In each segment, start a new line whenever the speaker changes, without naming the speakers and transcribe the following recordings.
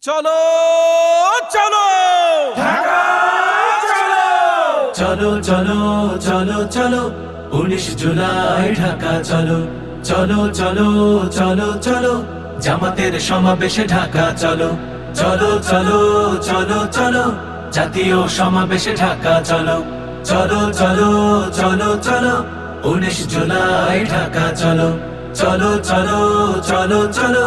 চলো চলো ঢাকা চলো
চলো চলো চলো চলো 19 জুলাই ঢাকা চলো চলো চলো চলো চলো জামাতের সমাবেশে ঢাকা চলো চলো চলো চলো চলো জাতীয় সমাবেশে ঢাকা চলো চলো চলো চলো চলো 19 জুলাই ঢাকা চলো চলো চলো চলো চলো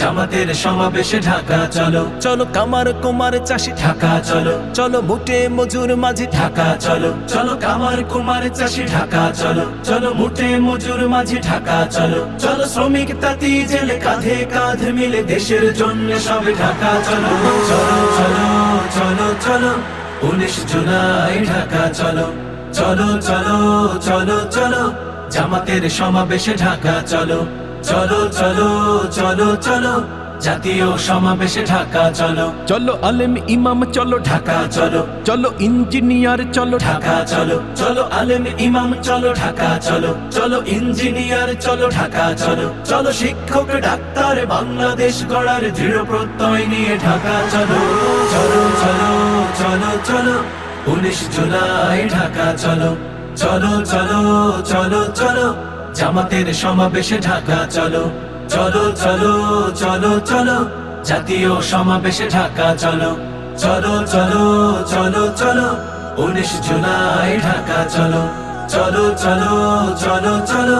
জামাতের সমাবেশে ঢাকা চলো চলো কামার কুমার চাষি ঢাকা চলো চলো মুটে মজুর মাঝি ঢাকা চলো চলো কামার কুমার চাষি ঢাকা চলো চলো মুটে মজুর মাঝি ঢাকা চলো চলো শ্রমিক তাঁতি জেলে কাঁধে কাঁধ মিলে দেশের জন্য সবে ঢাকা চলো চলো চলো চলো চলো 19 জুলাই ঢাকা চলো চলো চলো চলো চলো জামাতের সমাবেশে ঢাকা চলো চলো চলো চলো চলো জাতীয় সমাবেশে ঢাকা চলো
চলো আলেম ইমাম চলো
ঢাকা চলো
চলো ইঞ্জিনিয়ার চলো
ঢাকা চলো চলো আলেম ইমাম চলো ঢাকা চলো চলো ইঞ্জিনিয়ার চলো ঢাকা চলো চলো শিক্ষক ডাক্তার বাংলাদেশ গড়ার দৃঢ় প্রত্যয় নিয়ে ঢাকা চলো চলো চলো চলো চলো 19 জুলাই ঢাকা চলো চলো চলো চলো চলো জামাতের সমাবেশে ঢাকা চলো চলো চলো চলো চলো জাতীয় সমাবেশে ঢাকা চলো চলো চলো চলো চলো 19 জুলাই ঢাকা চলো চলো চলো চলো চলো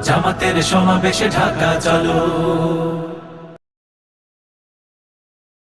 জামাতের সমাবেশে ঢাকা চলো।